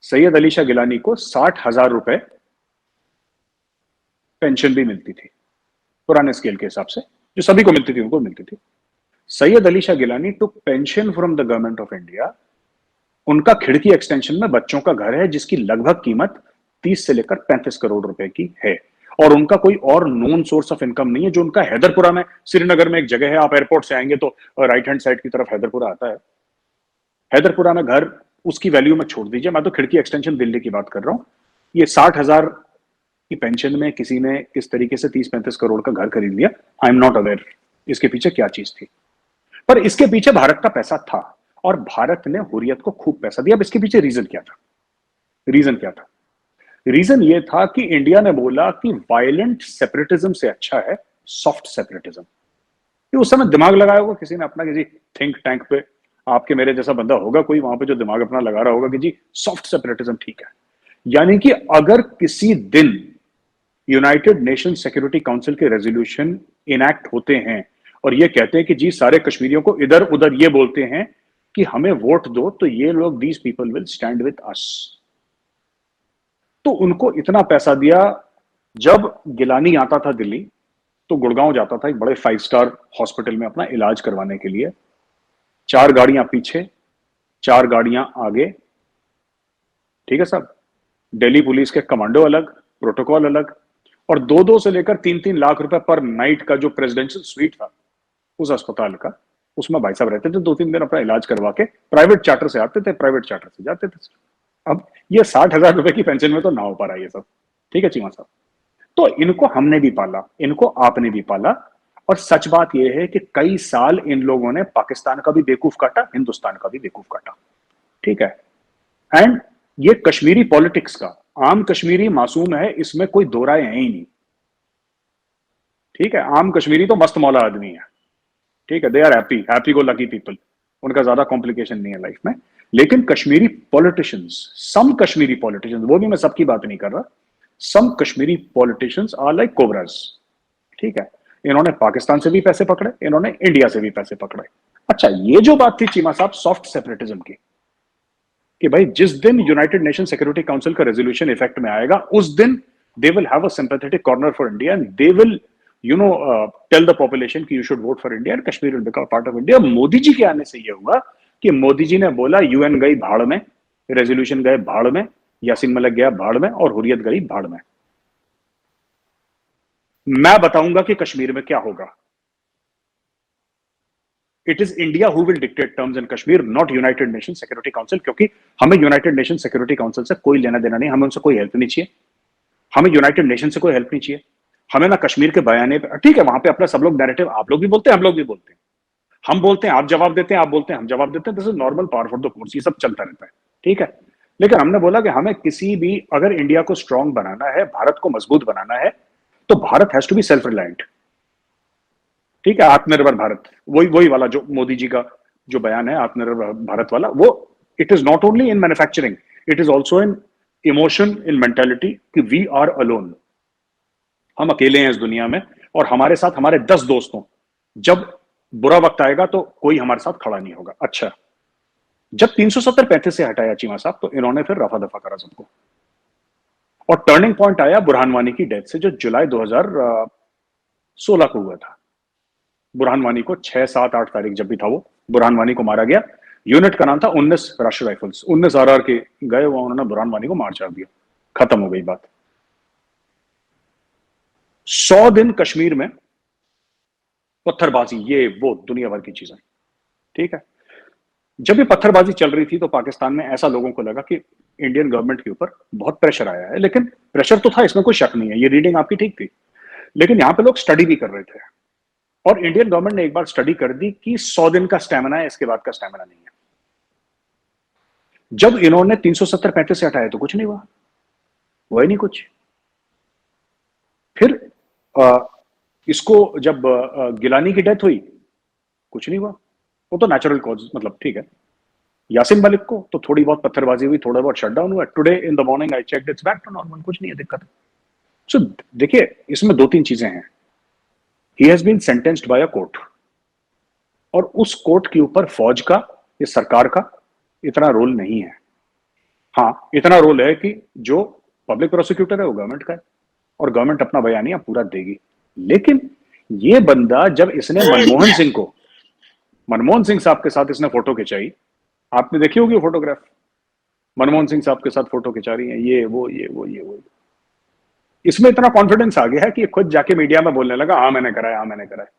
सैयद अली शाह गिलानी को 60,000 रुपए पेंशन भी मिलती थी पुराने स्केल के हिसाब से, जो सभी को मिलती थी उनको मिलती थी। Syed Ali Shah Geelani took pension from the government of India. उनका खिड़की एक्सटेंशन में बच्चों का घर है जिसकी लगभग कीमत 30 से लेकर 35 करोड़ रुपए की है, और उनका कोई और नॉन सोर्स ऑफ इनकम नहीं है। जो उनका हैदरपुरा में, श्रीनगर में एक जगह है, आप एयरपोर्ट से आएंगे तो राइट हैंड साइड की तरफ हैदरपुरा आता है। हैदरपुरा में घर, उसकी वैल्यू में छोड़ दीजिए, मैं तो खिड़की एक्सटेंशन दिल्ली की बात कर रहा हूं। ये 60,000 की पेंशन में किसी ने इस तरीके से 30-35 करोड़ का घर खरीद लिया। आई एम नॉट अवेयर इसके पीछे क्या चीज थी, पर इसके पीछे भारत का पैसा था और भारत ने हुर्रियत को खूब पैसा दिया। अब इसके पीछे रीजन क्या था? रीजन क्या था? रीजन ये था कि इंडिया ने बोला कि वायलेंट सेपरेटिज्म से अच्छा है सॉफ्ट सेपरेटिज्म। कि उस समय दिमाग लगाया होगा किसी ने अपना, किसी थिंक टैंक पे आपके मेरे जैसा बंदा होगा कोई वहां पे जो दिमाग अपना लगा रहा होगा कि जी सॉफ्ट सेपरेटिज्म ठीक है। यानी कि अगर किसी दिन यूनाइटेड नेशन सिक्योरिटी काउंसिल के रेजोल्यूशन इनैक्ट होते हैं और ये कहते हैं कि जी सारे कश्मीरियों को इधर उधर ये बोलते हैं कि हमें वोट दो, तो ये लोग, these people will stand with us. तो उनको इतना पैसा दिया। जब गिलानी आता था दिल्ली तो गुड़गांव जाता था एक बड़े 5 स्टार हॉस्पिटल में अपना इलाज करवाने के लिए। 4 गाड़ियां पीछे, 4 गाड़ियां आगे, ठीक है साहब। दिल्ली पुलिस के कमांडो अलग, प्रोटोकॉल अलग, और 2-2 से लेकर 3-3 लाख रुपए पर नाइट का जो प्रेसिडेंशियल स्वीट था उस अस्पताल का, उसमें भाई साहब रहते थे 2-3 दिन अपना इलाज करवा के। प्राइवेट चार्टर से आते थे, प्राइवेट चार्टर से जाते थे। अब ये 60,000 रुपए की पेंशन में तो ना हो पा रहा ये सब, ठीक है चीमा साहब। तो इनको हमने भी पाला, इनको आपने भी पाला, और सच बात यह है कि कई साल इन लोगों ने पाकिस्तान का भी बेवकूफ काटा, हिंदुस्तान का भी बेवकूफ काटा, ठीक है। एंड ये कश्मीरी पॉलिटिक्स का, आम कश्मीरी मासूम है, इसमें कोई दो राय है ही नहीं, ठीक है। आम कश्मीरी तो मस्त मौला आदमी है, ठीक है। They are happy, happy go lucky people, उनका ज्यादा कॉम्प्लिकेशन नहीं है लाइफ में। लेकिन Kashmiri politicians, some Kashmiri politicians, वो भी मैं सबकी बात नहीं कर रहा, some Kashmiri politicians are like cobras, ठीक है। इन्होंने पाकिस्तान से भी पैसे पकड़े, इन्होंने इंडिया से भी पैसे पकड़े। अच्छा, ये जो बात थी चीमा साहब सॉफ्ट सेपरेटिज्म की, कि भाई जिस दिन यूनाइटेड नेशन सिक्योरिटी काउंसिल का रेजोल्यूशन इफेक्ट में आएगा उस दिन they will have a sympathetic corner for India and they will tell the population कि you should vote for India and Kashmir will become part of India. Modi ji के आने से यह हुआ कि मोदी जी ने बोला यूएन गई भाड़ में, रेजोल्यूशन गए भाड़ में, यासीन मलिक गया भाड़ में, और हुर्रियत गई भाड़ में। मैं बताऊंगा कि कश्मीर में क्या होगा। It is India who will dictate terms in Kashmir, not United Nation Security council, क्योंकि हमें यूनाइटेड नेशन सिक्योरिटी काउंसिल से कोई लेना देना नहीं, हमें उनसे कोई हेल्प नहीं चाहिए, हमें यूनाइटेड नेशन से कोई हेल्प नहीं चाहिए, हमें ना कश्मीर के बयाने पे, ठीक है वहां पे अपना सब लोग नैरेटिव, आप लोग भी बोलते हैं, हम लोग भी बोलते हैं, हम बोलते हैं आप जवाब देते हैं, आप बोलते हैं हम जवाब देते हैं, this is normal power for the course, ये सब चलता रहता है, ठीक है। लेकिन हमने बोला कि हमें किसी भी, अगर इंडिया को स्ट्रांग बनाना है, भारत को मजबूत बनाना है, तो Bharat has to be self reliant, ठीक है। आत्मनिर्भर भारत, वही वही वाला जो मोदी जी का जो बयान है आत्मनिर्भर भारत वाला, वो it is not only in manufacturing, it is also in emotion, in mentality, कि वी आर अलोन, हम अकेले हैं इस दुनिया में, और हमारे साथ हमारे 10 दोस्त हों, जब बुरा वक्त आएगा तो कोई हमारे साथ खड़ा नहीं होगा। अच्छा, जब 370-35 से हटाया चीमा साहब, तो इन्होंने फिर रफा दफा करा सबको, और टर्निंग पॉइंट आया बुरहान वानी की डेथ से, जो जुलाई 2016 को हुआ था। बुरहान वानी को 6, 7, 8 तारीख जब भी था वो, बुरहान वानी को मारा गया। यूनिट का नाम था 19 राष्ट्रीय राइफल्स, 19 आरआर के गए वहां, उन्होंने बुरहान वानी को मार चार दिया, खत्म हो गई बात। 100 दिन कश्मीर में पत्थरबाजी, ये वो दुनिया भर की चीजें, ठीक है। जब ये पत्थरबाजी चल रही थी तो पाकिस्तान में ऐसा लोगों को लगा कि इंडियन गवर्नमेंट के ऊपर बहुत प्रेशर आया है, लेकिन प्रेशर तो था, इसमें कोई शक नहीं है, ये रीडिंग आपकी ठीक थी, लेकिन यहां पे लोग स्टडी भी कर रहे थे, और इंडियन गवर्नमेंट ने एक बार स्टडी कर दी कि 100 दिन का स्टैमिना है, इसके बाद का स्टैमिना नहीं है। जब इन्होंने 370-35 से हटाया तो कुछ नहीं हुआ, हुआ नहीं कुछ। फिर इसको जब गिलानी की डेथ हुई, कुछ नहीं हुआ, वो तो नेचुरल कॉज, मतलब ठीक है। यासिन मलिक को तो थोड़ी बहुत पत्थरबाजी हुई, थोड़ा बहुत शटडाउन हुआ, today in the morning I checked, it's back to normal, कुछ नहीं है दिक्कत। सो देखिए, इसमें 2-3 चीजें हैं। He has been sentenced by a court, और उस कोर्ट के ऊपर फौज का या सरकार का इतना रोल नहीं है, हाँ, इतना रोल है कि जो पब्लिक प्रोसिक्यूटर है वो गवर्नमेंट का है और गवर्नमेंट अपना बयानिया पूरा देगी। लेकिन ये बंदा जब इसने मनमोहन सिंह साहब के साथ इसने फोटो खिंचाई, आपने देखी होगी वो फोटोग्राफ, मनमोहन सिंह साहब के साथ फोटो खिंचा रही है, ये वो। इसमें इतना कॉन्फिडेंस आ गया है कि ये खुद जाके मीडिया में बोलने लगा, हाँ मैंने करा है, हाँ मैंने करा है।